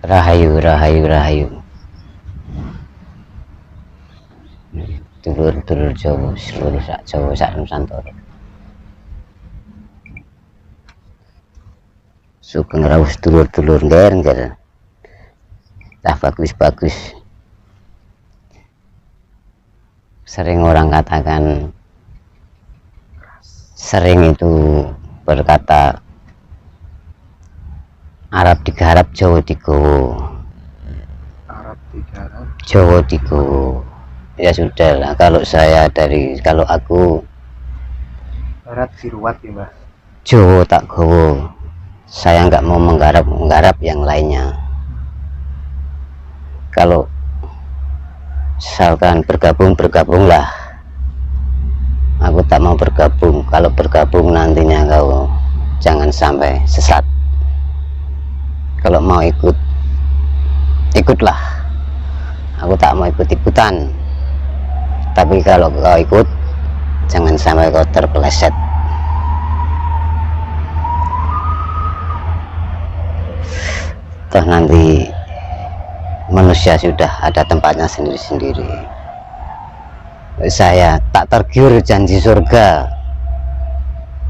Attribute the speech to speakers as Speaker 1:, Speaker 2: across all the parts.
Speaker 1: Rahayu, rahayu, rahayu. Dulur-dulur Jawa, seluruh sak Jawa, sak Nusantara. Sugeng rawuh dulur-dulur ngger-ngger. Tah bagus-bagus. Sering orang katakan, sering itu berkata Arab digarap, Jawa digowo.
Speaker 2: Arab digarap,
Speaker 1: Jawa digowo. Ya sudah lah, kalau aku
Speaker 2: barat diruat ya Mbah.
Speaker 1: Jawa tak gowo. Saya nggak mau menggarap yang lainnya. Kalau misalkan bergabunglah. Aku tak mau bergabung. Kalau bergabung nantinya kau jangan sampai sesat. Kalau mau ikutlah. Aku tak mau ikut-ikutan. Tapi kalau kau ikut, jangan sampai kau terpeleset. Toh nanti manusia sudah ada tempatnya sendiri-sendiri. Saya tak tergiur janji surga,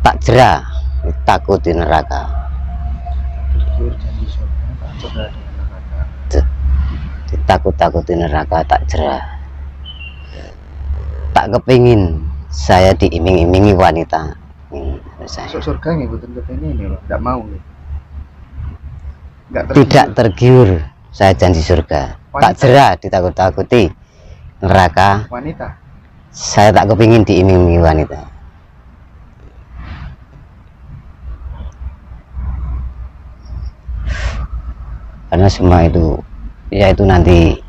Speaker 1: tak jera takut di neraka.
Speaker 2: Tergiur janji surga, tak jera di neraka.
Speaker 1: Takut-takut di neraka, tak jera. Tak kepingin saya diiming-imingi wanita.
Speaker 2: Masuk surga ngikutin ini loh, tidak mau.
Speaker 1: Tidak tergiur saya janji surga, wanita. Tak jera ditakut-takuti neraka.
Speaker 2: Wanita.
Speaker 1: Saya tak kepingin diiming-imingi wanita. Karena semua itu, ya itu nanti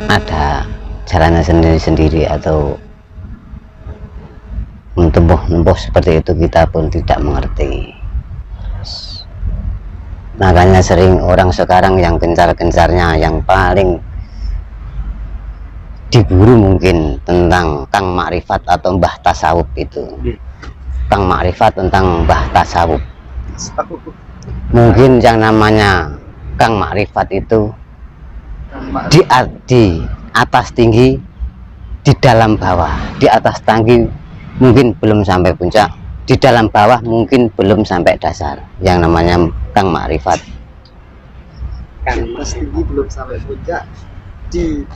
Speaker 1: ada jalannya sendiri-sendiri, atau mentempuh seperti itu kita pun tidak mengerti. Makanya sering orang sekarang yang gencar-gencarnya, yang paling diburu mungkin tentang Kang Makrifat atau Mbah Tasawuf itu. Kang Makrifat tentang Mbah Tasawuf. Mungkin yang namanya Kang Makrifat itu di atas tinggi, di dalam bawah. Di atas tinggi mungkin belum sampai puncak, di dalam bawah mungkin belum sampai dasar. Yang namanya Kang Makrifat.
Speaker 2: Di atas tinggi belum sampai puncak,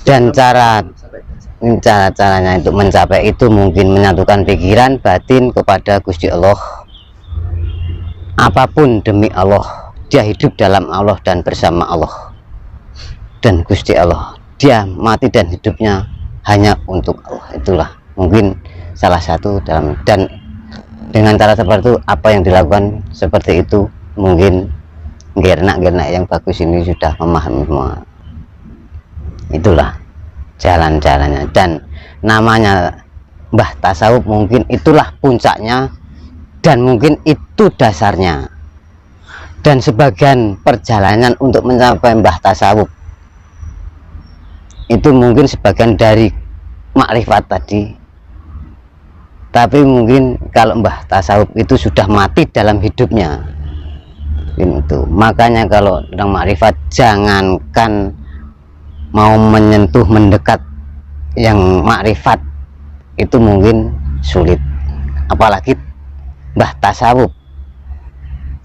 Speaker 1: dan caranya untuk mencapai itu mungkin menyatukan pikiran batin kepada Gusti Allah. Apapun demi Allah, dia hidup dalam Allah dan bersama Allah dan Gusti Allah. Dia mati dan hidupnya hanya untuk Allah. Itulah mungkin salah satu dalam, dan dengan cara seperti itu apa yang dilakukan seperti itu mungkin gernak-gernak yang bagus ini sudah memahami semua. Itulah jalan-jalannya, dan namanya Mbah Tasawuf mungkin itulah puncaknya, dan mungkin itu dasarnya. Dan sebagian perjalanan untuk mencapai Mbah Tasawuf itu mungkin sebagian dari makrifat tadi. Tapi mungkin kalau Mbah Tasawuf itu sudah mati dalam hidupnya. Itu makanya kalau tentang makrifat, jangankan mau menyentuh mendekat yang makrifat itu mungkin sulit, apalagi Mbah Tasawuf.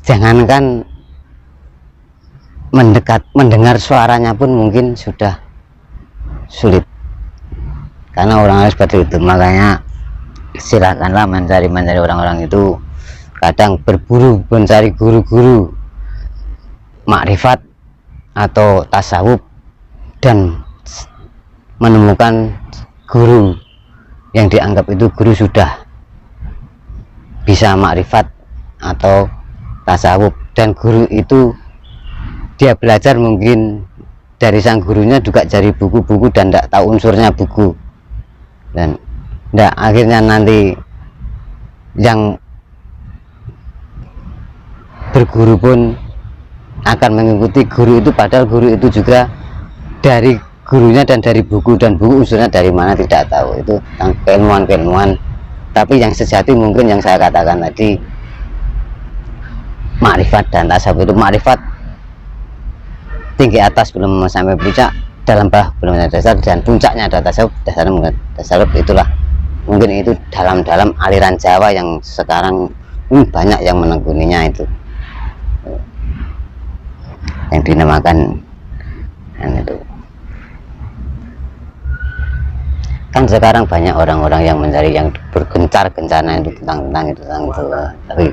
Speaker 1: Jangankan mendekat, mendengar suaranya pun mungkin sudah sulit, karena orang seperti itu. Makanya silakanlah mencari orang-orang itu, kadang berburu mencari guru-guru makrifat atau tasawuf, dan menemukan guru yang dianggap itu guru sudah bisa makrifat atau tasawuf, dan guru itu dia belajar mungkin dari sang gurunya juga cari buku-buku dan tidak tahu unsurnya buku, dan akhirnya nanti yang berguru pun akan mengikuti guru itu, padahal guru itu juga dari gurunya dan dari buku, dan buku unsurnya dari mana tidak tahu. Itu keilmuan-keilmuan. Tapi yang sejati mungkin yang saya katakan tadi, makrifat dan tasawuf itu. Makrifat tinggi atas belum sampai puncak, dalam bawah belum ada dasar, dan puncaknya ada tasawuf, dasarnya tasawuf. Itulah mungkin itu dalam aliran Jawa yang sekarang banyak yang menekuninya, itu yang dinamakan itu. Kan sekarang banyak orang-orang yang mencari yang bergencar-gencana itu tentang itu, tapi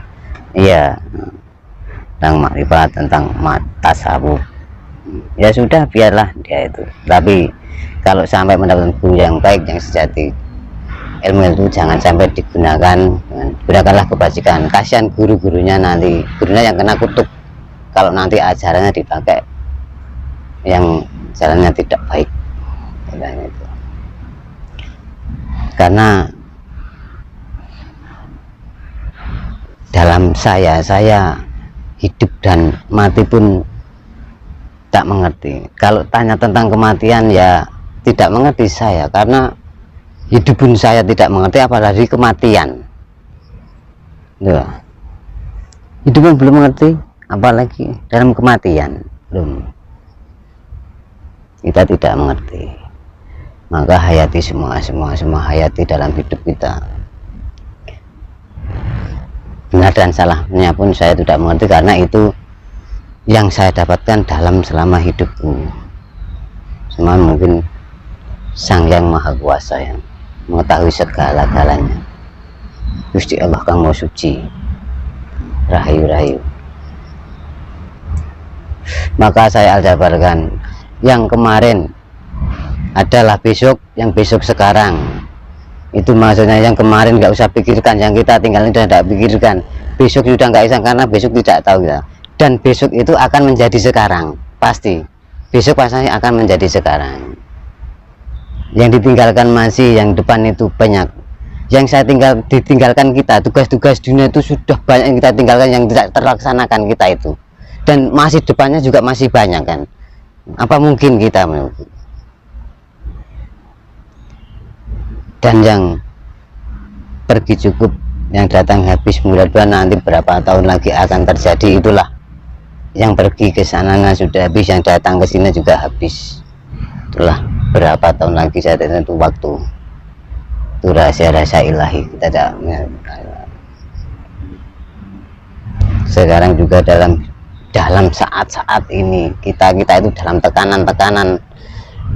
Speaker 1: iya, tentang makrifat, tentang tasawuf, ya sudah, biarlah dia itu. Tapi kalau sampai mendapatkan guru yang baik, yang sejati, ilmu itu jangan sampai digunakan, gunakanlah kebajikan. Kasihan guru-gurunya, nanti gurunya yang kena kutuk kalau nanti ajarannya dipakai yang jalannya tidak baik, itu. Karena dalam saya hidup dan mati pun tak mengerti. Kalau tanya tentang kematian, ya tidak mengerti saya, karena hidup pun saya tidak mengerti, apalagi kematian. Hidup pun belum mengerti, apalagi dalam kematian belum. Kita tidak mengerti. Maka hayati semua hayati dalam hidup kita. Benar dan salahnya pun saya tidak mengerti, karena itu yang saya dapatkan dalam selama hidupku. Cuma mungkin Sang Yang Maha Kuasa yang mengetahui segala-galanya. Gusti Allah kang mau suci, rahayu-rahayu. Maka saya aljabarkan, yang kemarin adalah besok, yang besok sekarang. Itu maksudnya yang kemarin nggak usah pikirkan, yang kita tinggal ini tidak pikirkan. Besok sudah nggak bisa, karena besok tidak tahu kita. Dan besok itu akan menjadi sekarang, pasti. Besok pasti akan menjadi sekarang. Yang ditinggalkan masih, yang depan itu banyak. Yang saya ditinggalkan kita, tugas-tugas dunia itu sudah banyak yang kita tinggalkan, yang tidak terlaksanakan kita itu. Dan masih depannya juga masih banyak kan. Apa mungkin kita menunggu? Dan yang pergi cukup, yang datang habis, mudah-mudahan nanti berapa tahun lagi akan terjadi. Itulah yang pergi ke sana sudah habis, yang datang ke sini juga habis. Itulah berapa tahun lagi, saya tentu waktu itu rahasia-rahasia ilahi, kita tidak. Sekarang juga dalam saat-saat ini kita itu dalam tekanan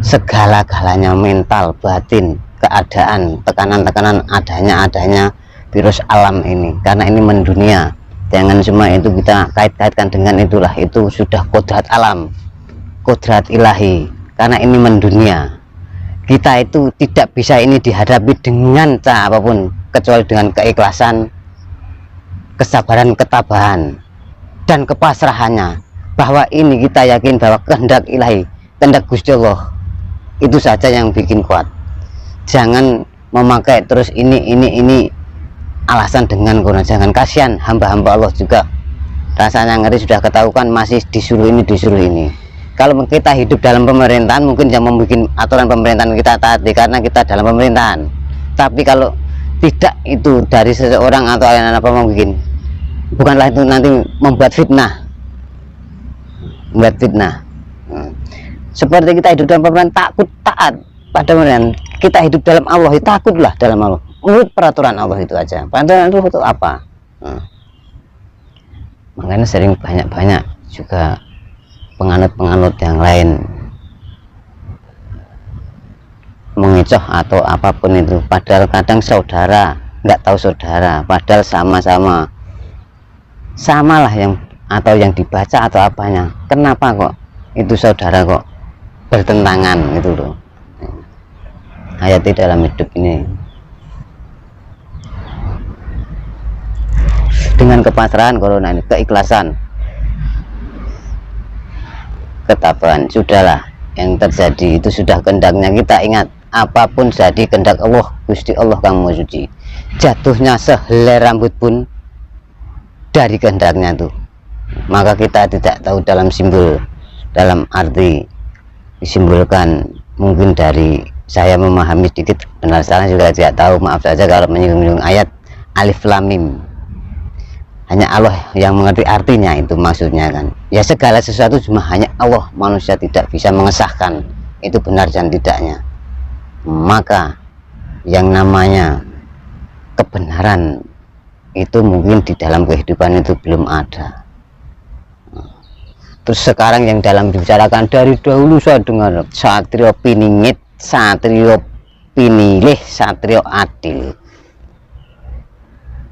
Speaker 1: segala-galanya, mental, batin, keadaan, tekanan adanya virus alam ini, karena ini mendunia. Jangan semua itu kita kait-kaitkan dengan itulah, itu sudah kodrat alam, kodrat ilahi, karena ini mendunia. Kita itu tidak bisa ini dihadapi dengan cara apapun, kecuali dengan keikhlasan, kesabaran, ketabahan, dan kepasrahannya, bahwa ini kita yakin bahwa kehendak ilahi, kehendak Gusti Allah, itu saja yang bikin kuat. Jangan memakai terus ini alasan dengan corona. Jangan, kasihan hamba-hamba Allah juga rasanya ngeri, sudah ketahuan masih disuruh ini. Kalau kita hidup dalam pemerintahan, mungkin yang membuat aturan pemerintahan kita taati karena kita dalam pemerintahan. Tapi kalau tidak, itu dari seseorang atau apa mungkin, bukanlah itu nanti membuat fitnah. Seperti kita hidup dalam pemerintahan, takut taat pada pemerintahan. Kita hidup dalam Allah, takutlah dalam Allah, menurut peraturan Allah itu aja. Peraturan itu apa? Makanya sering banyak juga penganut yang lain mengecoh atau apapun itu, padahal kadang saudara nggak tahu saudara, padahal samalah yang atau yang dibaca atau apanya. Kenapa kok itu saudara kok bertentangan itu loh. Hayati dalam hidup ini dengan kepasrahan corona ini, keikhlasan, ketabahan. Sudahlah, yang terjadi itu sudah kehendaknya. Kita ingat, apapun jadi kehendak Allah, Gusti Allah kang mau suci. Jatuhnya sehelai rambut pun dari kehendaknya tuh. Maka kita tidak tahu dalam simbol, dalam arti disimbolkan, mungkin dari saya memahami sedikit, benar salah juga tidak tahu, maaf saja kalau menyinggung ayat alif lam mim. hanya Allah yang mengerti artinya, itu maksudnya kan. Ya segala sesuatu cuma hanya Allah, manusia tidak bisa mengesahkan itu benar dan tidaknya. Maka yang namanya kebenaran itu mungkin di dalam kehidupan itu belum ada. Terus sekarang yang dalam dibicarakan dari dahulu saya dengar satrio piningit, satrio pinilih, satrio adil.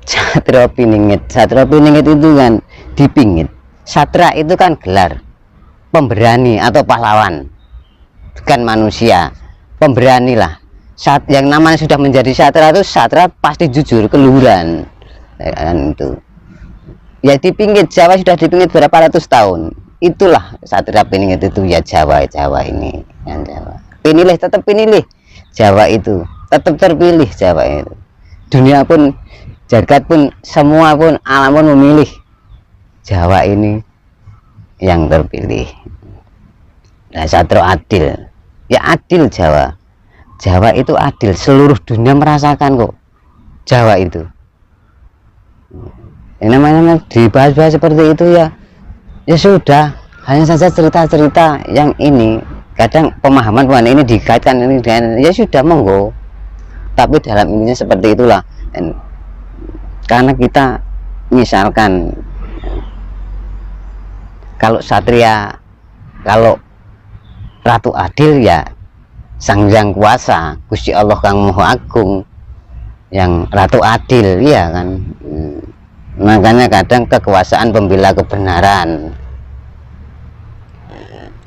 Speaker 1: Satrio piningit itu kan dipingit. Satra itu kan gelar pemberani atau pahlawan, bukan manusia. Pemberani lah. Saat yang namanya sudah menjadi satra itu satra pasti jujur, keluhuran itu. Ya dipingit, Jawa sudah dipingit berapa ratus tahun. Itulah satria piningit itu ya, Jawa ini yang Jawa. Pinilih, tetap pinilih. Jawa itu tetap terpilih, Jawa itu. Dunia pun, jagat pun, semua pun, alam pun memilih Jawa ini yang terpilih. Nah, satrio adil, ya adil Jawa. Jawa itu adil, seluruh dunia merasakan kok Jawa itu. Yang namanya dibahas-bahas seperti itu ya sudah, hanya saja cerita-cerita yang ini. Kadang pemahaman ini dikaitkan ini dengan, ya sudah monggo, tapi dalam ininya seperti itulah. Dan karena kita misalkan kalau satria, kalau ratu adil ya Sang Yang Kuasa, Gusti Allah Kang Maha Agung yang ratu adil, ya kan. Makanya kadang kekuasaan pembela kebenaran,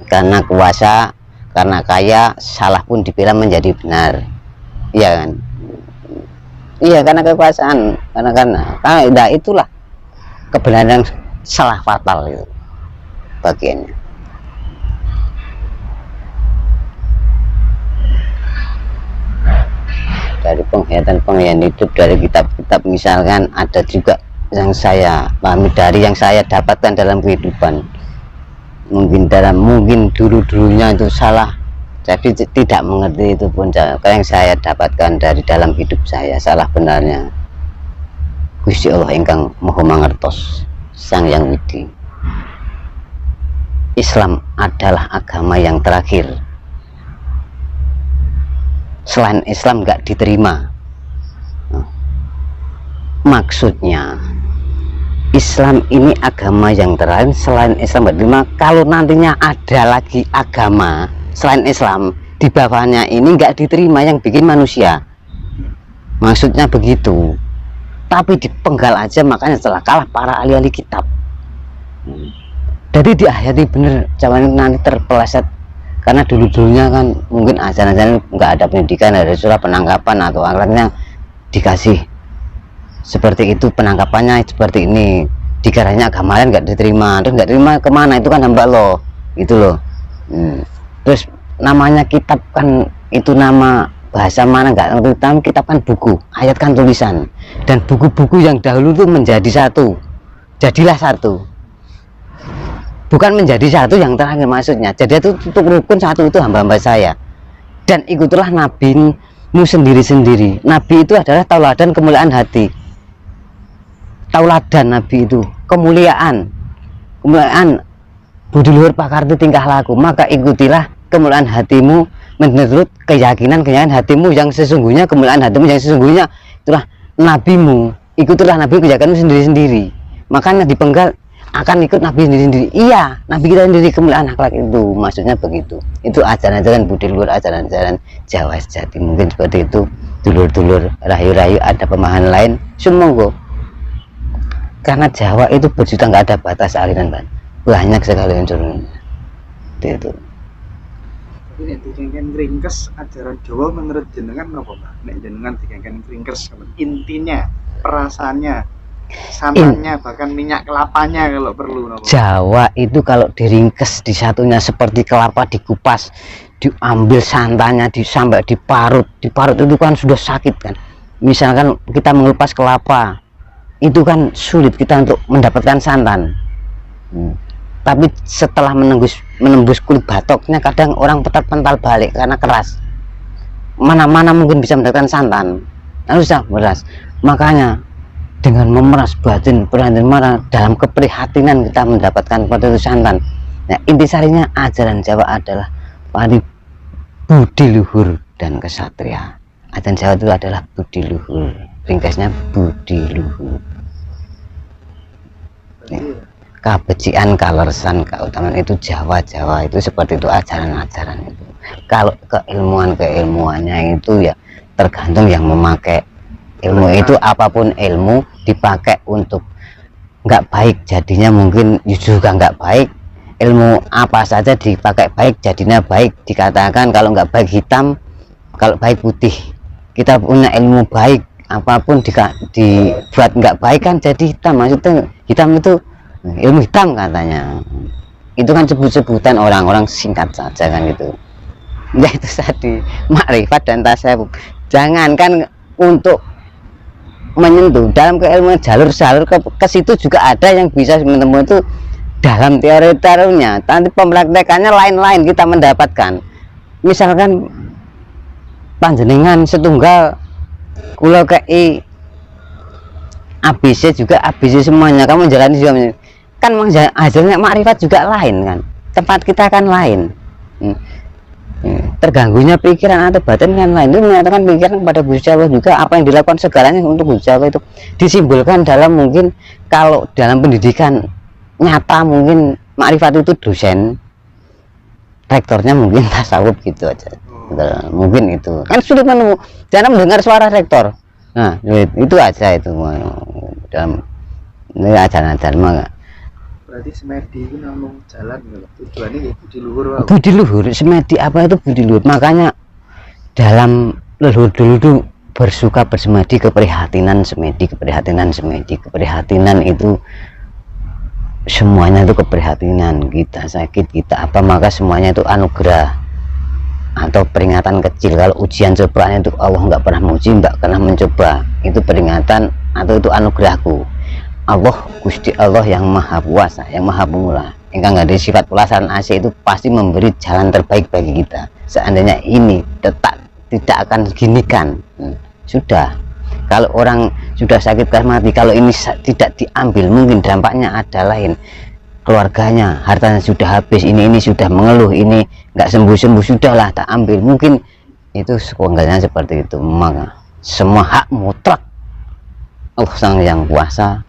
Speaker 1: karena kuasa, karena kaya, salah pun dibela menjadi benar, iya kan. Iya, karena kekuasaan, karena itulah kebenaran yang salah fatal itu bagiannya. Dari penghayatan hidup, dari kitab-kitab misalkan ada juga yang saya pahami, dari yang saya dapatkan dalam kehidupan. Mungkin dulu-dulunya itu salah, jadi tidak mengerti itu pun. Yang saya dapatkan dari dalam hidup saya, salah benarnya Gusti Allah ingkang Maha Mangertos, Sang Yang Widi. Islam adalah agama yang terakhir. Selain Islam nggak diterima. Maksudnya Islam ini agama yang terakhir, selain Islam nggak diterima. Kalau nantinya ada lagi agama selain Islam di bawahnya ini nggak diterima, yang bikin manusia, maksudnya begitu. Tapi dipenggal aja, makanya setelah kalah para ahli-ahli kitab. Jadi diayati bener, jangan nanti terpeleset. Karena dulu-dulunya kan mungkin ajaran-ajaran nggak ada pendidikan, ada surah penangkapan atau alatnya dikasih seperti itu, penangkapannya seperti ini, digaranya agama lain nggak diterima. Terus nggak terima kemana? Itu kan hamba Allah gitu loh. Terus namanya kitab kan itu nama bahasa mana nggak ngerti, tapi kitab kan buku, ayat kan tulisan, dan buku-buku yang dahulu itu menjadi satu, jadilah satu, bukan menjadi satu yang terakhir maksudnya. Jadi itu untuk rukun satu itu hamba-hamba saya, dan ikutilah nabimu sendiri-sendiri. Nabi itu adalah tauladan kemuliaan hati, tauladan Nabi itu kemuliaan budi luhur pakarti tingkah laku. Maka ikutilah kemuliaan hatimu menurut keyakinan hatimu yang sesungguhnya, kemuliaan hatimu yang sesungguhnya itulah nabimu. Ikutilah nabi keyakinanmu sendiri-sendiri. Makanya dipenggal akan ikut nabi sendiri-sendiri. Iya, nabi kita sendiri, kemuliaan akhlak itu maksudnya begitu. Itu ajaran-ajaran budi luhur, ajaran-ajaran Jawa sejati. Mungkin seperti itu, dulur-dulur rayu-rayu ada pemahaman lain sumonggo. Karena Jawa itu berjuta, nggak ada batas aliran, banyak sekali unsurnya itu.
Speaker 2: Tapi nek dikengken ringkes ajaran Jawa menurut jenengan apa, Pak? Nek jenengan dikengken ringkes, intinya, perasaannya, santannya, bahkan minyak kelapanya kalau perlu, apa?
Speaker 1: Jawa itu kalau diringkes disatunya seperti kelapa dikupas, diambil santannya, sampai diparut itu kan sudah sakit kan. Misalkan kita mengelupas kelapa, itu kan sulit kita untuk mendapatkan santan. Tapi setelah menembus kulit batoknya, kadang orang pental balik karena keras. Mana mungkin bisa mendapatkan santan, harus beras. Makanya dengan memeras batin perhatian marah dalam keprihatinan kita mendapatkan petunjuk santan. Nah, intisarinya ajaran Jawa adalah pari budi luhur dan kesatria. Ajaran Jawa itu adalah budi luhur, ringkasnya budi luhur. Kabecikan, kalersan, keutamaan itu Jawa itu seperti itu ajaran-ajaran itu. Kalau keilmuannya itu ya tergantung yang memakai ilmu itu, apapun ilmu dipakai untuk nggak baik jadinya mungkin juga nggak baik. Ilmu apa saja dipakai baik jadinya baik. Dikatakan kalau nggak baik hitam, kalau baik putih. Kita punya ilmu baik, apapun dibuat nggak baik kan jadi hitam. Maksudnya hitam itu ilmu hitam katanya. Itu kan sebut-sebutan orang-orang, singkat saja kan gitu. Ya itu tadi makrifat dan tasawuf. Jangankan untuk menyentuh dalam keilmuan jalur-jalur ke situ juga ada yang bisa menemukan itu dalam teori-teorinya. Nanti pempraktekannya lain-lain kita mendapatkan. Misalkan panjenengan setunggal kula kei ABC juga ABC semuanya, kamu jalani juga kan hasilnya makrifat juga lain kan, tempat kita kan lain. Terganggunya pikiran atau batin kan lain. Itu menyatakan pikiran kepada Gusti Allah juga, apa yang dilakukan segalanya untuk Gusti Allah itu disimbolkan dalam, mungkin kalau dalam pendidikan nyata mungkin makrifat itu dosen, rektornya mungkin tasawuf gitu aja. Mungkin itu kan sulit menemu, jangan mendengar suara rektor. Nah itu aja itu dalam ini ajaran-ajaran mah.
Speaker 2: Berarti semedi itu namung jalan gitu. Tujuannya budi luhur.
Speaker 1: Budi luhur, semedi apa itu budi luhur? Makanya dalam leluhur dulu itu bersuka bersemedi, keprihatinan semedi, keprihatinan itu semuanya itu keprihatinan. Kita sakit, kita apa, maka semuanya itu anugerah atau peringatan kecil. Kalau ujian cobaan itu Allah nggak pernah menguji, nggak pernah mencoba, itu peringatan atau itu anugerahku. Allah, Gusti Allah yang maha kuasa, yang maha pemurah, engkau nggak ada sifat pelaksanaan AC itu pasti memberi jalan terbaik bagi kita. Seandainya ini tidak akan ginikan, sudah. Kalau orang sudah sakit karena mati, kalau ini tidak diambil mungkin dampaknya ada lain. Keluarganya, hartanya sudah habis, ini sudah mengeluh, ini nggak sembuh-sembuh, sudahlah tak ambil, mungkin itu sekolahnya seperti itu. Maka semua hak mutlak Allah Sang Yang Kuasa,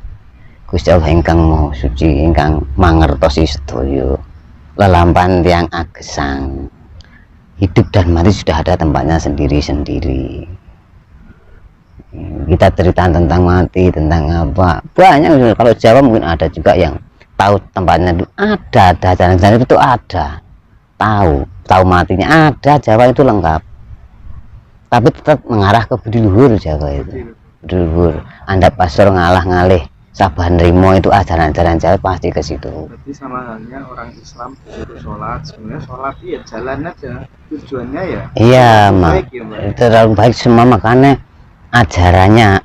Speaker 1: Gusti Allah ingkang Maha Suci, ingkang mangertosi sedaya lelampahan tiang agesang. Hidup dan mati sudah ada tempatnya sendiri-sendiri. Kita cerita tentang mati, tentang apa banyak. Kalau Jawa mungkin ada juga yang tahu tempatnya itu ada jalan-jalan itu ada, tahu matinya ada. Jawa itu lengkap, tapi tetap mengarah ke budi luhur. Jawa itu budi luhur. Anda pastor ngalah ngalih sabar nerimo, itu ajaran-ajaran Jawa pasti ke situ.
Speaker 2: Berarti sama halnya orang Islam disuruh sholat, sebenarnya sholat ya jalan aja, tujuannya ya
Speaker 1: iya
Speaker 2: baik, ya,
Speaker 1: terlalu baik semua. Makanya ajarannya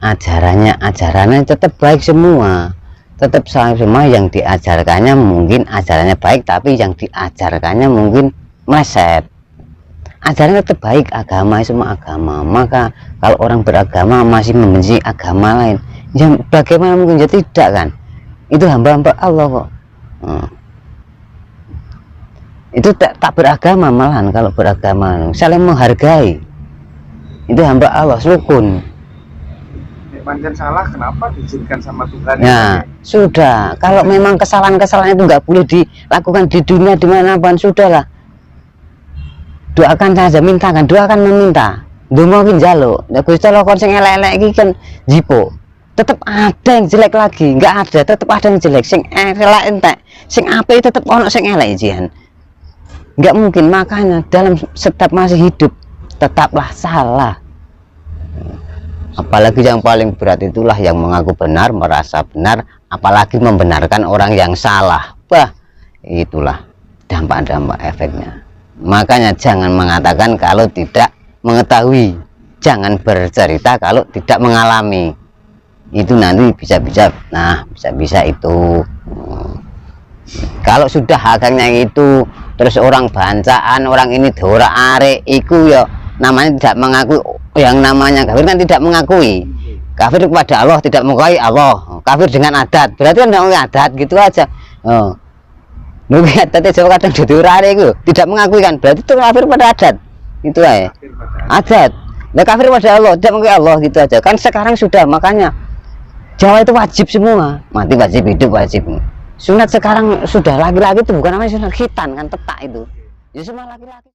Speaker 1: tetap baik semua, tetap semua. Yang diajarkannya mungkin ajarannya baik, tapi yang diajarkannya mungkin meleset. Ajarannya tetap baik, agama semua agama. Maka kalau orang beragama masih membenci agama lain, ya bagaimana mungkin? Ya tidak kan, itu hamba-hamba Allah kok. Itu tak beragama, malahan kalau beragama saling menghargai, itu hamba Allah, rukun.
Speaker 2: Panjang salah kenapa diizinkan sama Tuhan?
Speaker 1: Nah sudah, kalau memang kesalahan-kesalahan itu nggak boleh dilakukan di dunia dimanapun, sudahlah, doakan saja, mintakan, doakan meminta, mungkin jaluk. Ya Gusti Allah kon sing elek-elek iki kan jipo, tetap ada yang jelek lagi, nggak ada, tetap ada yang jelek. Sing elek entek, sing apik tetap ono sing elek jian, nggak mungkin. Makanya dalam setiap masih hidup tetaplah salah. Apalagi yang paling berat itulah yang mengaku benar, merasa benar, apalagi membenarkan orang yang salah. Wah, itulah dampak-dampak efeknya. Makanya jangan mengatakan kalau tidak mengetahui, jangan bercerita kalau tidak mengalami. Itu nanti bisa-bisa, nah bisa-bisa itu kalau sudah haknya itu, terus orang bancaan, orang ini dora arek iku ya namanya tidak mengakui. Yang namanya kafir kan tidak mengakui, Kafir kepada Allah, tidak mengingkari Allah. Kafir dengan adat, berarti kan tidak mengingkari adat, gitu aja. Mungkin adatnya Jawa kadang jadi urare itu tidak mengakui kan, berarti itu kafir pada adat. Itu aja.
Speaker 2: Kafir pada
Speaker 1: Adat. Nah, kafir pada Allah, tidak mengingkari Allah, gitu aja. Kan sekarang sudah, makanya Jawa itu wajib semua, mati wajib, hidup wajib. Sunat sekarang sudah laki-laki itu bukan namanya sunat khitan kan, tetak itu. Ya semua laki-laki.